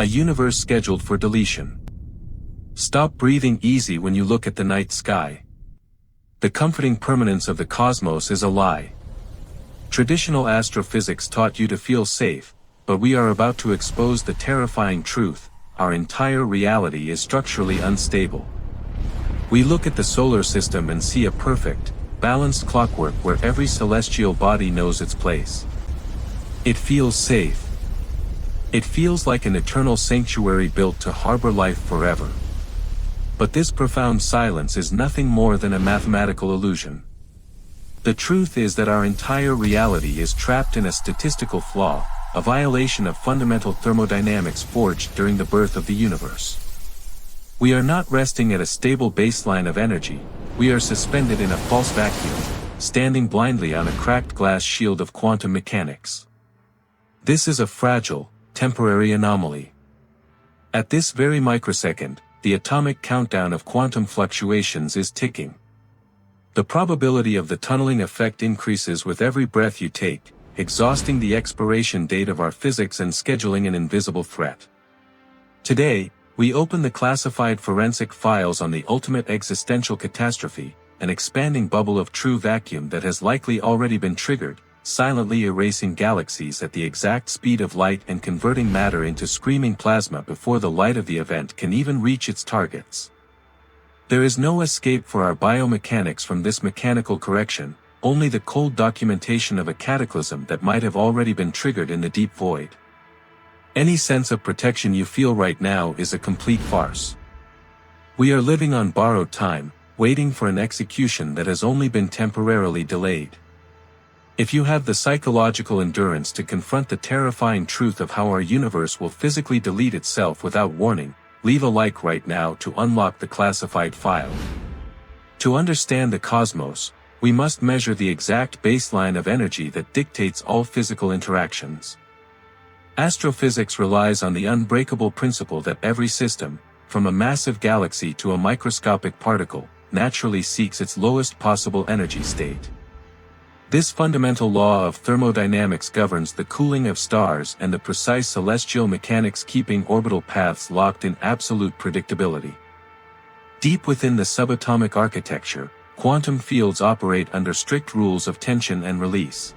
A universe scheduled for deletion. Stop breathing easy when you look at the night sky. The comforting permanence of the cosmos is a lie. Traditional astrophysics taught you to feel safe, but we are about to expose the terrifying truth: our entire reality is structurally unstable. We look at the solar system and see a perfect, balanced clockwork where every celestial body knows its place. It feels safe. It feels like an eternal sanctuary built to harbor life forever. But this profound silence is nothing more than a mathematical illusion. The truth is that our entire reality is trapped in a statistical flaw, a violation of fundamental thermodynamics forged during the birth of the universe. We are not resting at a stable baseline of energy, we are suspended in a false vacuum, standing blindly on a cracked glass shield of quantum mechanics. This is a fragile, temporary anomaly. At this very microsecond, the atomic countdown of quantum fluctuations is ticking. The probability of the tunneling effect increases with every breath you take, exhausting the expiration date of our physics and scheduling an invisible threat. Today, we open the classified forensic files on the ultimate existential catastrophe, an expanding bubble of true vacuum that has likely already been triggered, silently erasing galaxies at the exact speed of light and converting matter into screaming plasma before the light of the event can even reach its targets. There is no escape for our biomechanics from this mechanical correction, only the cold documentation of a cataclysm that might have already been triggered in the deep void. Any sense of protection you feel right now is a complete farce. We are living on borrowed time, waiting for an execution that has only been temporarily delayed. If you have the psychological endurance to confront the terrifying truth of how our universe will physically delete itself without warning, leave a like right now to unlock the classified file. To understand the cosmos, we must measure the exact baseline of energy that dictates all physical interactions. Astrophysics relies on the unbreakable principle that every system, from a massive galaxy to a microscopic particle, naturally seeks its lowest possible energy state. This fundamental law of thermodynamics governs the cooling of stars and the precise celestial mechanics keeping orbital paths locked in absolute predictability. Deep within the subatomic architecture, quantum fields operate under strict rules of tension and release.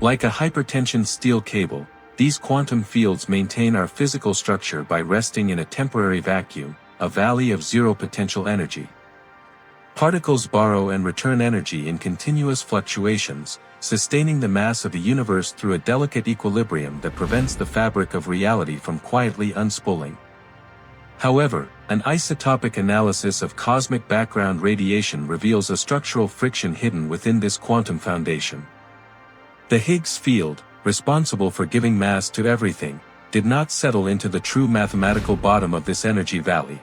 Like a hypertension steel cable, these quantum fields maintain our physical structure by resting in a temporary vacuum, a valley of zero potential energy. Particles borrow and return energy in continuous fluctuations, sustaining the mass of the universe through a delicate equilibrium that prevents the fabric of reality from quietly unspooling. However, an isotopic analysis of cosmic background radiation reveals a structural friction hidden within this quantum foundation. The Higgs field, responsible for giving mass to everything, did not settle into the true mathematical bottom of this energy valley.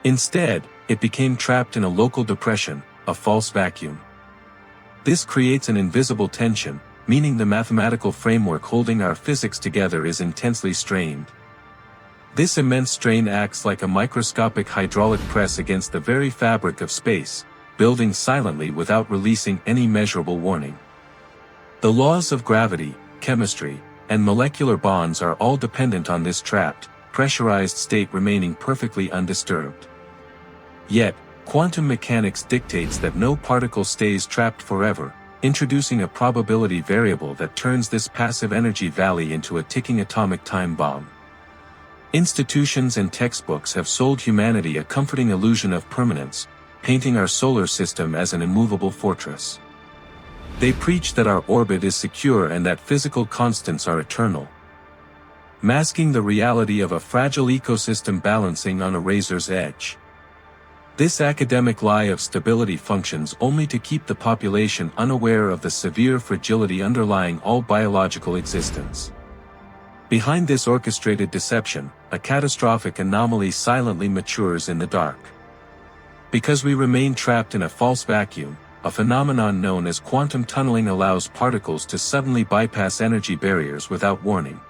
Instead, it became trapped in a local depression, a false vacuum. This creates an invisible tension, meaning the mathematical framework holding our physics together is intensely strained. This immense strain acts like a microscopic hydraulic press against the very fabric of space, building silently without releasing any measurable warning. The laws of gravity, chemistry, and molecular bonds are all dependent on this trapped, pressurized state remaining perfectly undisturbed. Yet, quantum mechanics dictates that no particle stays trapped forever, introducing a probability variable that turns this passive energy valley into a ticking atomic time bomb. Institutions and textbooks have sold humanity a comforting illusion of permanence, painting our solar system as an immovable fortress. They preach that our orbit is secure and that physical constants are eternal, masking the reality of a fragile ecosystem balancing on a razor's edge. This academic lie of stability functions only to keep the population unaware of the severe fragility underlying all biological existence. Behind this orchestrated deception, a catastrophic anomaly silently matures in the dark. Because we remain trapped in a false vacuum, a phenomenon known as quantum tunneling allows particles to suddenly bypass energy barriers without warning.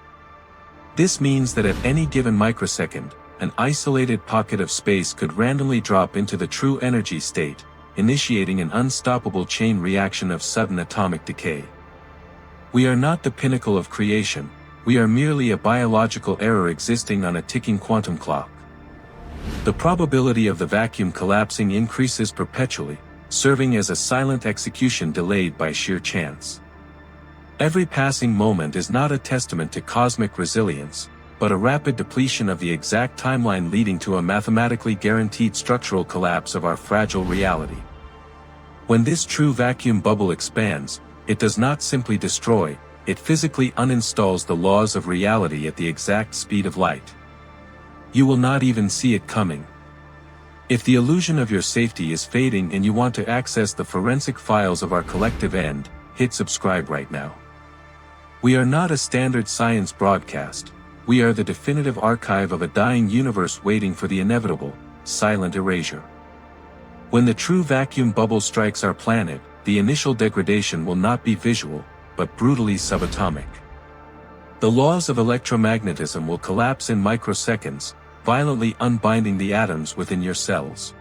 This means that at any given microsecond, an isolated pocket of space could randomly drop into the true energy state, initiating an unstoppable chain reaction of sudden atomic decay. We are not the pinnacle of creation, we are merely a biological error existing on a ticking quantum clock. The probability of the vacuum collapsing increases perpetually, serving as a silent execution delayed by sheer chance. Every passing moment is not a testament to cosmic resilience, but a rapid depletion of the exact timeline leading to a mathematically guaranteed structural collapse of our fragile reality. When this true vacuum bubble expands, it does not simply destroy, it physically uninstalls the laws of reality at the exact speed of light. You will not even see it coming. If the illusion of your safety is fading and you want to access the forensic files of our collective end, hit subscribe right now. We are not a standard science broadcast, we are the definitive archive of a dying universe waiting for the inevitable, silent erasure. When the true vacuum bubble strikes our planet, the initial degradation will not be visual, but brutally subatomic. The laws of electromagnetism will collapse in microseconds, violently unbinding the atoms within your cells.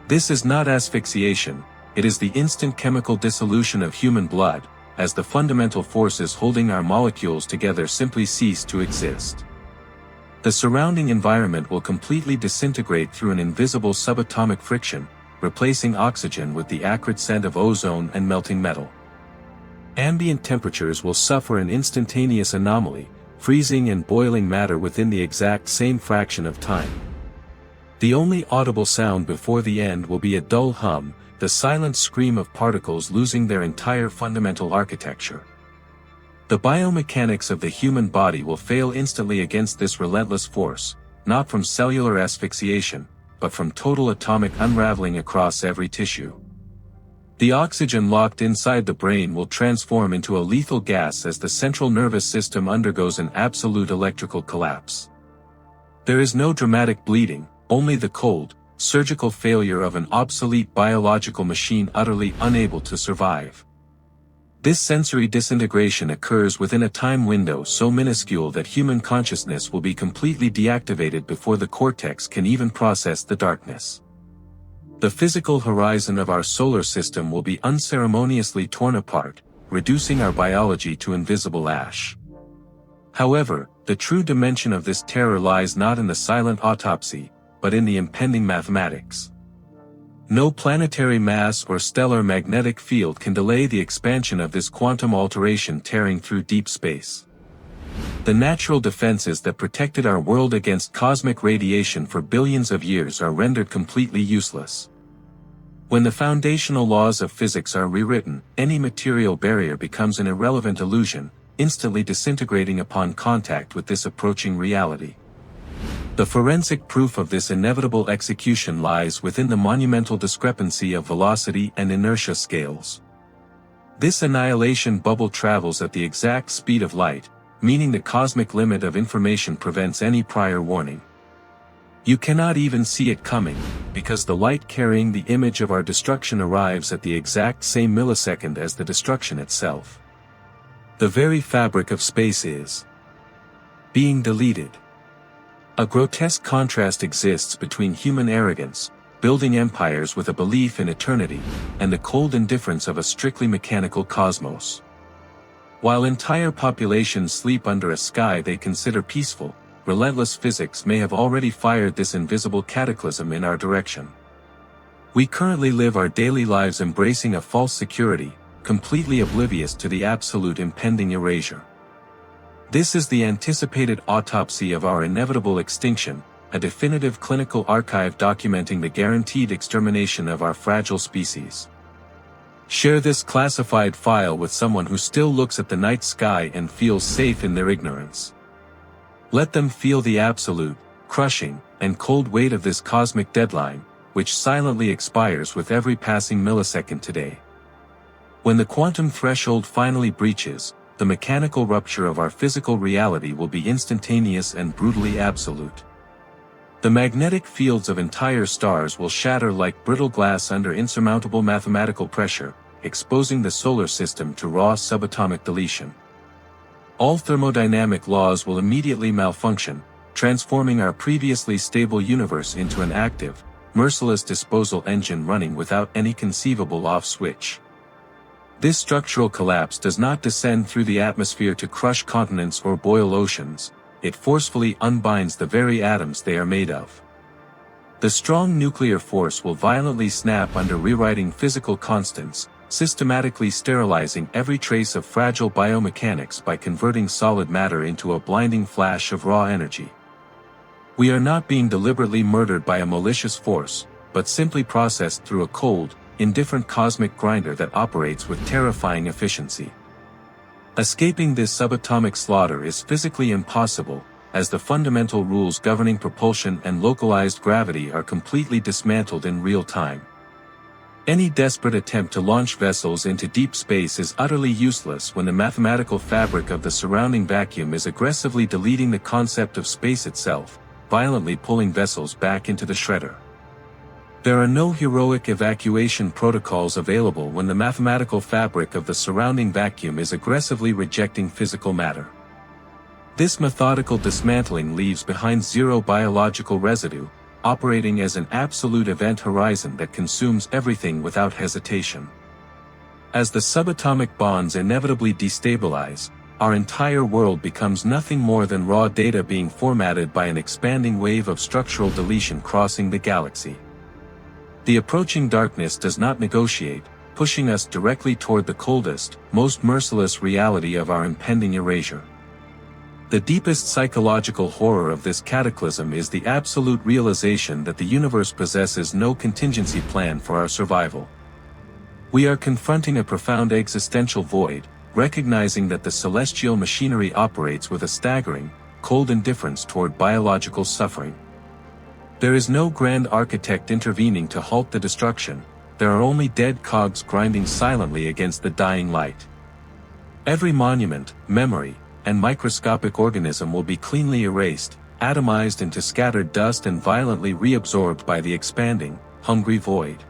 This is not asphyxiation, it is the instant chemical dissolution of human blood, as the fundamental forces holding our molecules together simply cease to exist. The surrounding environment will completely disintegrate through an invisible subatomic friction, replacing oxygen with the acrid scent of ozone and melting metal. Ambient temperatures will suffer an instantaneous anomaly, freezing and boiling matter within the exact same fraction of time. The only audible sound before the end will be a dull hum, the silent scream of particles losing their entire fundamental architecture. The biomechanics of the human body will fail instantly against this relentless force, not from cellular asphyxiation, but from total atomic unraveling across every tissue. The oxygen locked inside the brain will transform into a lethal gas as the central nervous system undergoes an absolute electrical collapse. There is no dramatic bleeding, only the cold, surgical failure of an obsolete biological machine utterly unable to survive. This sensory disintegration occurs within a time window so minuscule that human consciousness will be completely deactivated before the cortex can even process the darkness. The physical horizon of our solar system will be unceremoniously torn apart, reducing our biology to invisible ash. However, the true dimension of this terror lies not in the silent autopsy, but in the impending mathematics. No planetary mass or stellar magnetic field can delay the expansion of this quantum alteration tearing through deep space. The natural defenses that protected our world against cosmic radiation for billions of years are rendered completely useless. When the foundational laws of physics are rewritten, any material barrier becomes an irrelevant illusion, instantly disintegrating upon contact with this approaching reality. The forensic proof of this inevitable execution lies within the monumental discrepancy of velocity and inertia scales. This annihilation bubble travels at the exact speed of light, meaning the cosmic limit of information prevents any prior warning. You cannot even see it coming, because the light carrying the image of our destruction arrives at the exact same millisecond as the destruction itself. The very fabric of space is being deleted. A grotesque contrast exists between human arrogance, building empires with a belief in eternity, and the cold indifference of a strictly mechanical cosmos. While entire populations sleep under a sky they consider peaceful, relentless physics may have already fired this invisible cataclysm in our direction. We currently live our daily lives embracing a false security, completely oblivious to the absolute impending erasure. This is the anticipated autopsy of our inevitable extinction, a definitive clinical archive documenting the guaranteed extermination of our fragile species. Share this classified file with someone who still looks at the night sky and feels safe in their ignorance. Let them feel the absolute, crushing, and cold weight of this cosmic deadline, which silently expires with every passing millisecond today. When the quantum threshold finally breaches, the mechanical rupture of our physical reality will be instantaneous and brutally absolute. The magnetic fields of entire stars will shatter like brittle glass under insurmountable mathematical pressure, exposing the solar system to raw subatomic deletion. All thermodynamic laws will immediately malfunction, transforming our previously stable universe into an active, merciless disposal engine running without any conceivable off switch. This structural collapse does not descend through the atmosphere to crush continents or boil oceans, it forcefully unbinds the very atoms they are made of. The strong nuclear force will violently snap under rewriting physical constants, systematically sterilizing every trace of fragile biomechanics by converting solid matter into a blinding flash of raw energy. We are not being deliberately murdered by a malicious force, but simply processed through a cold, indifferent cosmic grinder that operates with terrifying efficiency. Escaping this subatomic slaughter is physically impossible, as the fundamental rules governing propulsion and localized gravity are completely dismantled in real time. Any desperate attempt to launch vessels into deep space is utterly useless when the mathematical fabric of the surrounding vacuum is aggressively deleting the concept of space itself, violently pulling vessels back into the shredder. There are no heroic evacuation protocols available when the mathematical fabric of the surrounding vacuum is aggressively rejecting physical matter. This methodical dismantling leaves behind zero biological residue, operating as an absolute event horizon that consumes everything without hesitation. As the subatomic bonds inevitably destabilize, our entire world becomes nothing more than raw data being formatted by an expanding wave of structural deletion crossing the galaxy. The approaching darkness does not negotiate, pushing us directly toward the coldest, most merciless reality of our impending erasure. The deepest psychological horror of this cataclysm is the absolute realization that the universe possesses no contingency plan for our survival. We are confronting a profound existential void, recognizing that the celestial machinery operates with a staggering, cold indifference toward biological suffering. There is no grand architect intervening to halt the destruction, there are only dead cogs grinding silently against the dying light. Every monument, memory, and microscopic organism will be cleanly erased, atomized into scattered dust and violently reabsorbed by the expanding, hungry void.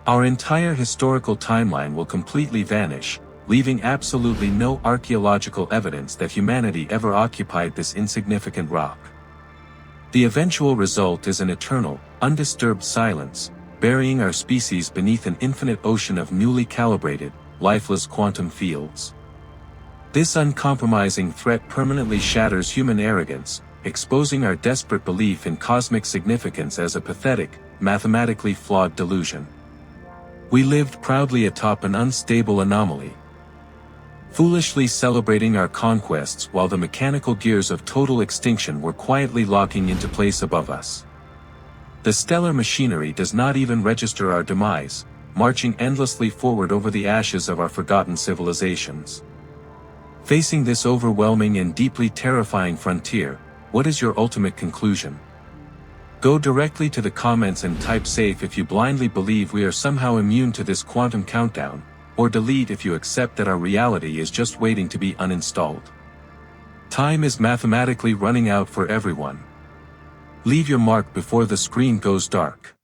Our entire historical timeline will completely vanish, leaving absolutely no archaeological evidence that humanity ever occupied this insignificant rock. The eventual result is an eternal, undisturbed silence, burying our species beneath an infinite ocean of newly calibrated, lifeless quantum fields. This uncompromising threat permanently shatters human arrogance, exposing our desperate belief in cosmic significance as a pathetic, mathematically flawed delusion. We lived proudly atop an unstable anomaly, foolishly celebrating our conquests while the mechanical gears of total extinction were quietly locking into place above us. The stellar machinery does not even register our demise, marching endlessly forward over the ashes of our forgotten civilizations. Facing this overwhelming and deeply terrifying frontier, what is your ultimate conclusion? Go directly to the comments and type safe if you blindly believe we are somehow immune to this quantum countdown, or delete if you accept that our reality is just waiting to be uninstalled. Time is mathematically running out for everyone. Leave your mark before the screen goes dark.